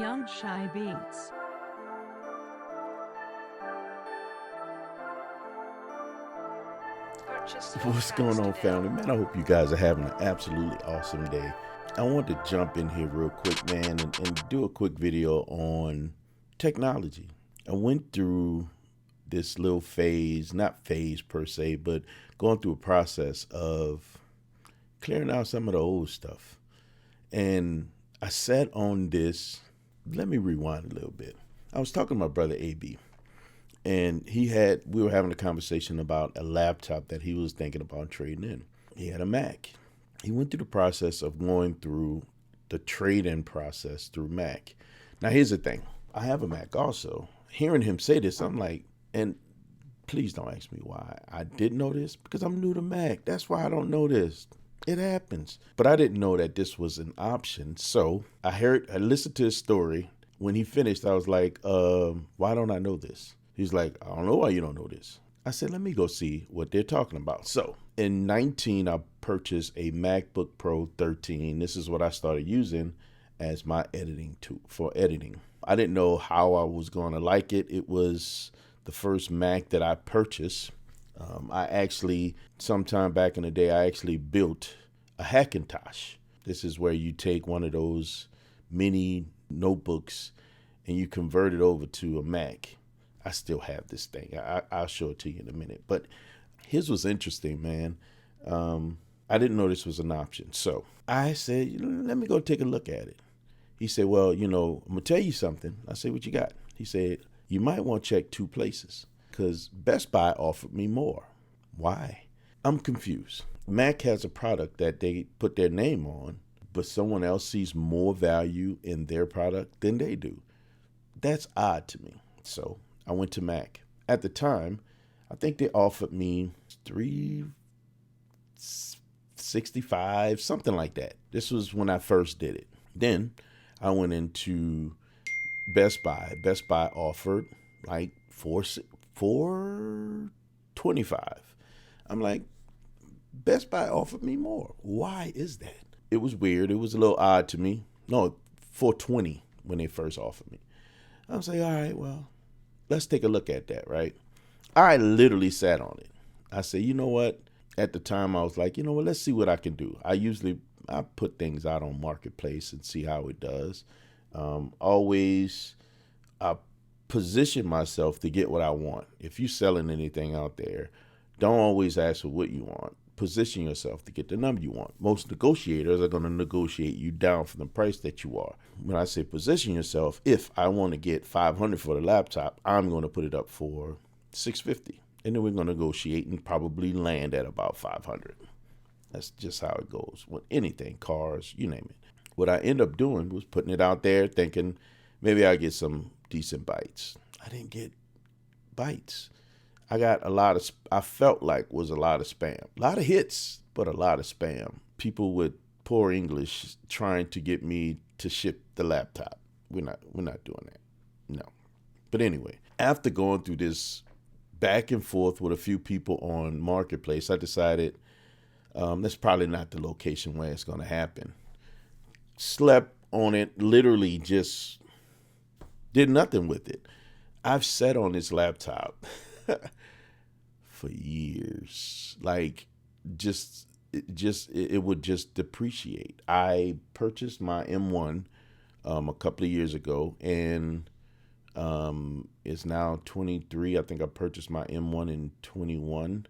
Young Shy Beats. What's going on, family? Man, I hope you guys are having an absolutely awesome day. I want to jump in here real quick, man, and do a quick video on technology. I went through this little phase, not phase per se, but going through a process of clearing out some of the old stuff. And I sat on this. Let me rewind a little bit. I was talking to my brother AB, and we were having a conversation about a laptop that he was thinking about trading in. He had a Mac. He went through the process of going through the trade-in process through Mac. Now, here's the thing. I have a Mac also. Hearing him say this, I'm like, and please don't ask me why I didn't know this, because I'm new to Mac. That's why I don't know this. It happens. But I didn't know that this was an option. So I listened to his story. When he finished, I was like, why don't I know this? He's like, I don't know why you don't know this. I said, let me go see what they're talking about. So in 19, I purchased a MacBook Pro 13. This is what I started using as my editing tool for editing. I didn't know how I was going to like it. It was the first Mac that I purchased. I actually, sometime back in the day, I actually built a Hackintosh. This is where you take one of those mini notebooks and you convert it over to a Mac. I still have this thing. I'll show it to you in a minute. But his was interesting, man. I didn't know this was an option. So I said, let me go take a look at it. He said, well, I'm going to tell you something. I said, what you got? He said, you might want to check two places because Bestbuy offered me more. Why? I'm confused. Mac has a product that they put their name on, but someone else sees more value in their product than they do. That's odd to me. So I went to Mac. At the time, I think they offered me $365, something like that. This was when I first did it. Then I went into Best Buy. Best Buy offered like $425. I'm like, Best Buy offered me more. Why is that? It was weird. It was a little odd to me. No, $420 when they first offered me. I was like, all right, well, let's take a look at that, right? I literally sat on it. I said, you know what? At the time, I was like, you know what? Let's see what I can do. I put things out on Marketplace and see how it does. Always, I position myself to get what I want. If you're selling anything out there, don't always ask for what you want. Position yourself to get the number you want. Most negotiators are going to negotiate you down from the price that you are. When I say position yourself, if I want to get $500 for the laptop, I'm going to put it up for $650. And then we're going to negotiate and probably land at about $500. That's just how it goes with anything, cars, you name it. What I end up doing was putting it out there thinking maybe I'll get some decent bites. I didn't get bites. I got I felt like was a lot of spam. A lot of hits, but a lot of spam. People with poor English trying to get me to ship the laptop. We're not doing that. No. But anyway, after going through this back and forth with a few people on Marketplace, I decided that's probably not the location where it's going to happen. Slept on it, literally just did nothing with it. I've sat on this laptop for years. Like, it would just depreciate. I purchased my M1 a couple of years ago, and it's now 23. I think I purchased my M1 in 21,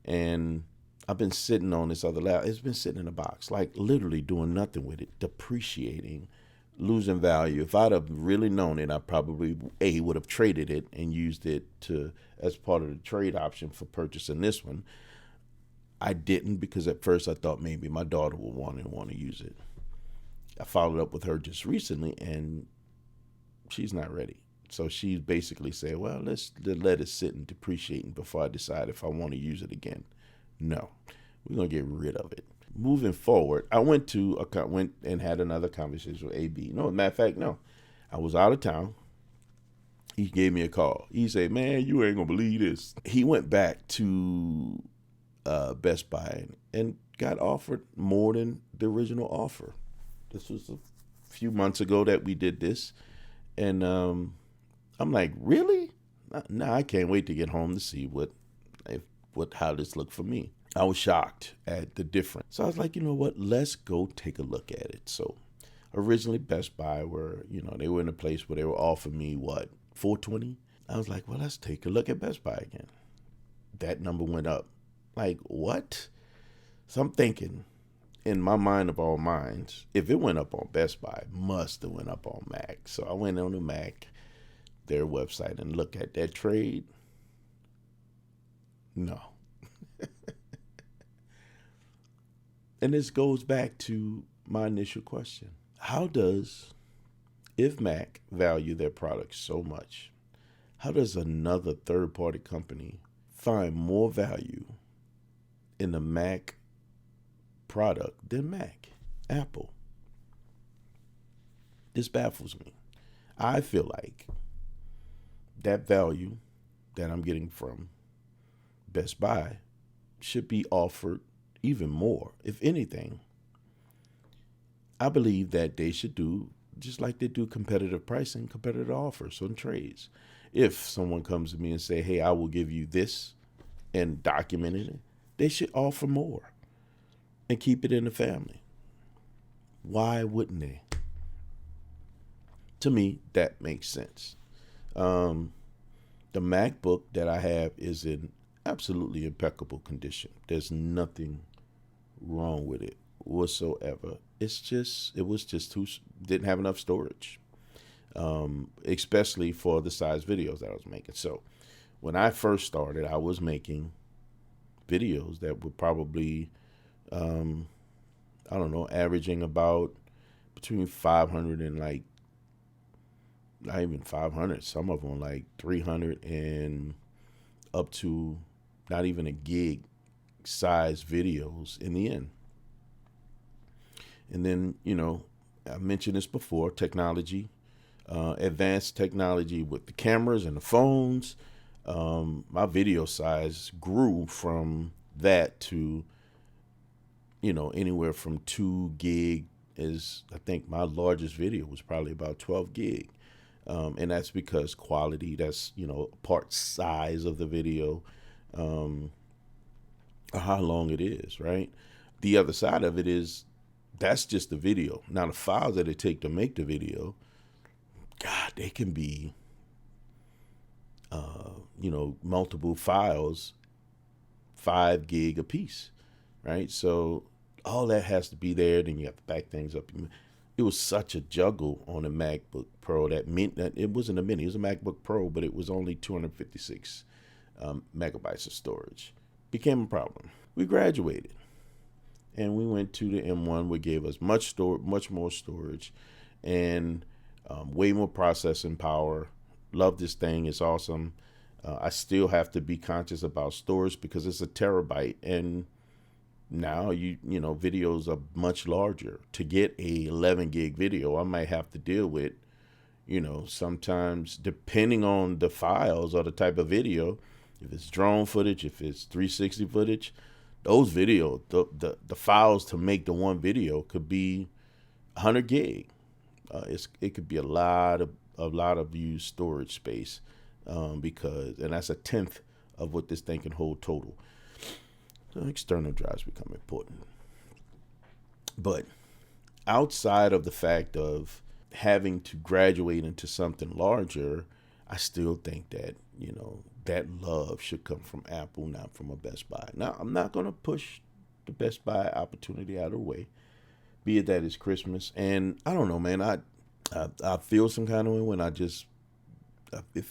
and I've been sitting on this other laptop. It's been sitting in a box, like literally doing nothing with it, depreciating, losing value. If I'd have really known it, I probably would have traded it and used it as part of the trade option for purchasing this one. I didn't, because at first I thought maybe my daughter would want to use it. I followed up with her just recently, and she's not ready. So she basically said, well, let's let it sit and depreciate before I decide if I want to use it again. No, we're going to get rid of it. Moving forward, I went and had another conversation with AB. No, matter of fact, no. I was out of town. He gave me a call. He said, man, you ain't going to believe this. He went back to Best Buy and got offered more than the original offer. This was a few months ago that we did this. And I'm like, really? No, I can't wait to get home to see how this looked for me. I was shocked at the difference. So I was like, you know what? Let's go take a look at it. So originally Best Buy they were in a place where they were offering me what, $420? I was like, well, let's take a look at Best Buy again. That number went up. Like, what? So I'm thinking, in my mind of all minds, if it went up on Best Buy, it must have went up on Mac. So I went on the Mac, their website, and looked at that trade. No. And this goes back to my initial question. If Mac value their products so much, how does another third-party company find more value in the Mac product than Apple? This baffles me. I feel like that value that I'm getting from Best Buy should be offered even more. If anything, I believe that they should do just like they do competitive pricing, competitive offers on trades. If someone comes to me and say, hey, I will give you this, and document it, they should offer more and keep it in the family. Why wouldn't they? To me, that makes sense. The MacBook that I have is in absolutely impeccable condition. There's nothing wrong with it whatsoever. Didn't have enough storage, especially for the size videos that I was making. So when I first started, I was making videos that were probably, averaging about between 500 and like, not even 500, some of them like 300 and up to not even a gig size videos in the end. And then, I mentioned this before, technology, advanced technology with the cameras and the phones. My video size grew from that to, anywhere from 2 gig is, I think my largest video was probably about 12 gig. And that's because quality, that's, part size of the video, or how long it is, right? The other side of it is, that's just the video. Now, the files that it take to make the video, God, they can be, multiple files, 5 gig a piece, right? So all that has to be there. Then you have to back things up. It was such a juggle on a MacBook Pro that meant that it wasn't a mini. It was a MacBook Pro, but it was only 256 megabytes of storage. Became a problem. We graduated. And we went to the M1, which gave us much more storage, and way more processing power. Love this thing; it's awesome. I still have to be conscious about storage because it's a terabyte, and now videos are much larger. To get a 11 gig video, I might have to deal with, sometimes depending on the files or the type of video, if it's drone footage, if it's 360 footage. Those videos, the files to make the one video could be 100 gig. It could be a lot of used storage space, and that's 1/10 of what this thing can hold total. So external drives become important. But outside of the fact of having to graduate into something larger, I still think that, that love should come from Apple, not from a Best Buy. Now, I'm not going to push the Best Buy opportunity out of the way, be it that it's Christmas. And I don't know, man, I feel some kind of way when it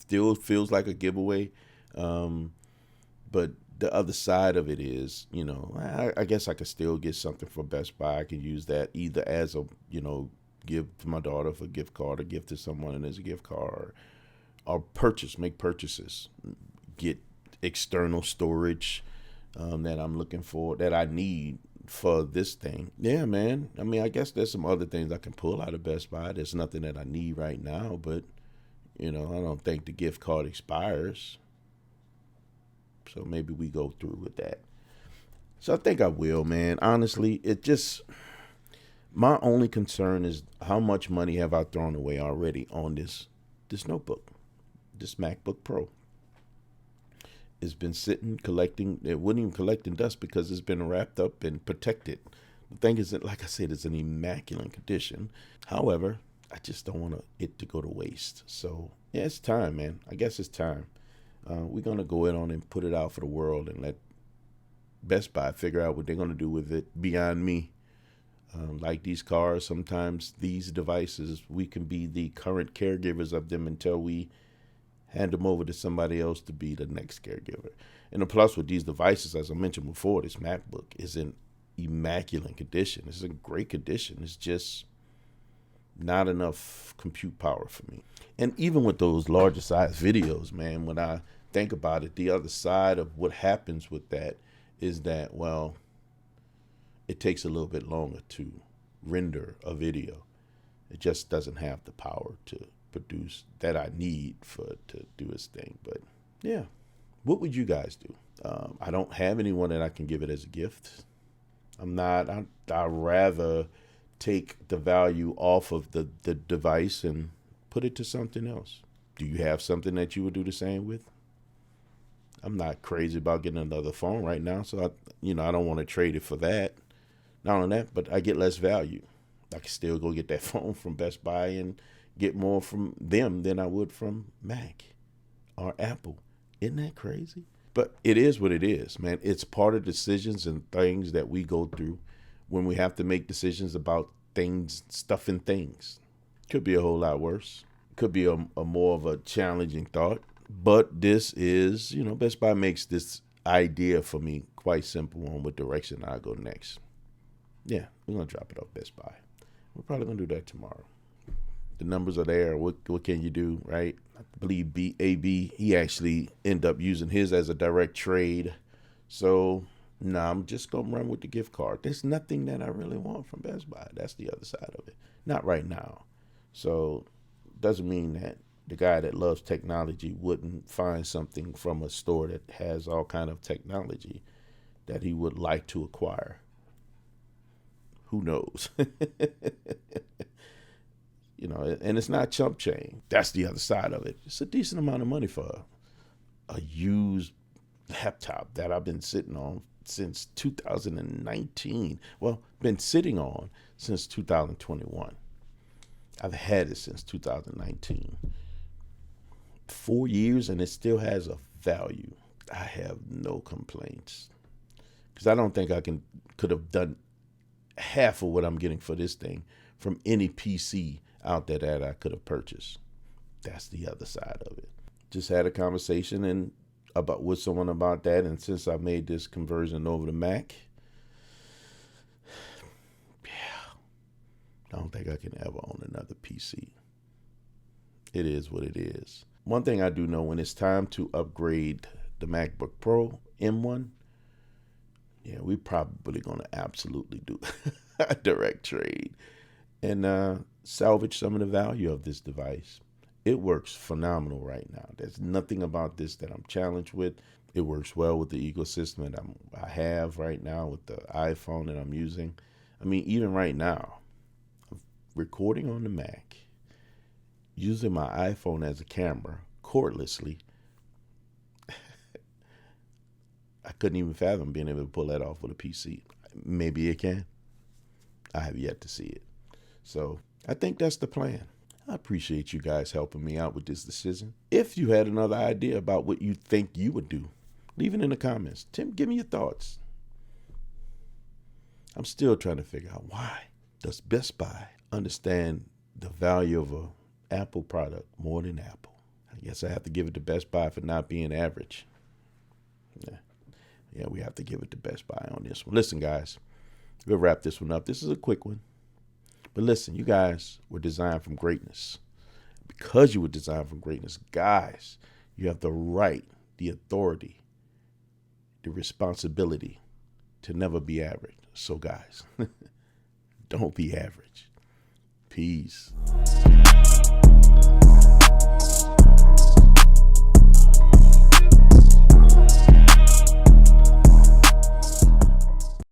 still feels like a giveaway. But the other side of it is, I guess I could still get something for Best Buy. I could use that either as a, give to my daughter for a gift card, or give to someone and as a gift card, or make purchases, get external storage that I'm looking for, that I need for this thing. Yeah, man. I mean, I guess there's some other things I can pull out of Best Buy. There's nothing that I need right now, but, I don't think the gift card expires. So maybe we go through with that. So I think I will, man. Honestly, My only concern is how much money have I thrown away already on this notebook, this MacBook Pro. It's been sitting collecting. It wouldn't even collecting dust because it's been wrapped up and protected. The thing is that, like I said, it's in immaculate condition. However, I just don't want it to go to waste. So yeah, it's time, man. I guess it's time. We're gonna go in on and put it out for the world and let Best Buy figure out what they're gonna do with it beyond me. Like these cars, sometimes these devices, we can be the current caregivers of them until we hand them over to somebody else to be the next caregiver. And the plus with these devices, as I mentioned before, this MacBook is in immaculate condition. It's in great condition. It's just not enough compute power for me. And even with those larger size videos, man, when I think about it, the other side of what happens with that is that, well, it takes a little bit longer to render a video. It just doesn't have the power to produce that I need for to do its thing. But yeah, what would you guys do? I don't have anyone that I can give it as a gift. I'd rather take the value off of the device and put it to something else. Do you have something that you would do the same with? I'm not crazy about getting another phone right now, so I don't want to trade it for that. Not only that, but I get less value. I can still go get that phone from Best Buy and get more from them than I would from Mac or Apple. Isn't that crazy? But it is what it is, man. It's part of decisions and things that we go through when we have to make decisions about things, stuff and things. Could be a whole lot worse. Could be a more of a challenging thought. But this is, Best Buy makes this idea for me quite simple on what direction I go next. Yeah, we're going to drop it off Best Buy. We're probably going to do that tomorrow. The numbers are there. What can you do, right? I believe AB, he actually ended up using his as a direct trade. So, I'm just going to run with the gift card. There's nothing that I really want from Best Buy. That's the other side of it. Not right now. So, doesn't mean that the guy that loves technology wouldn't find something from a store that has all kind of technology that he would like to acquire. Who knows? And it's not chump change. That's the other side of it. It's a decent amount of money for a used laptop that I've been sitting on since 2019. Well, been sitting on since 2021. I've had it since 2019. 4 years and it still has a value. I have no complaints. Because I don't think I could have done half of what I'm getting for this thing from any PC out there that I could have purchased. That's the other side of it. Just had a conversation with someone about that, and since I made this conversion over to Mac, I don't think I can ever own another PC. It is what it is. One thing I do know, when it's time to upgrade the MacBook Pro M1, yeah, we're probably going to absolutely do a direct trade and salvage some of the value of this device. It works phenomenal right now. There's nothing about this that I'm challenged with. It works well with the ecosystem that I have right now with the iPhone that I'm using. I mean, even right now, I'm recording on the Mac, using my iPhone as a camera cordlessly. I couldn't even fathom being able to pull that off with a PC. Maybe it can. I have yet to see it. So I think that's the plan. I appreciate you guys helping me out with this decision. If you had another idea about what you think you would do, leave it in the comments. Tim, give me your thoughts. I'm still trying to figure out, why does Best Buy understand the value of an Apple product more than Apple? I guess I have to give it to Best Buy for not being average. Yeah, we have to give it to Best Buy on this one. Listen, guys, we'll wrap this one up. This is a quick one. But listen, you guys were designed from greatness. Because you were designed from greatness, guys, you have the right, the authority, the responsibility to never be average. So, guys, don't be average. Peace.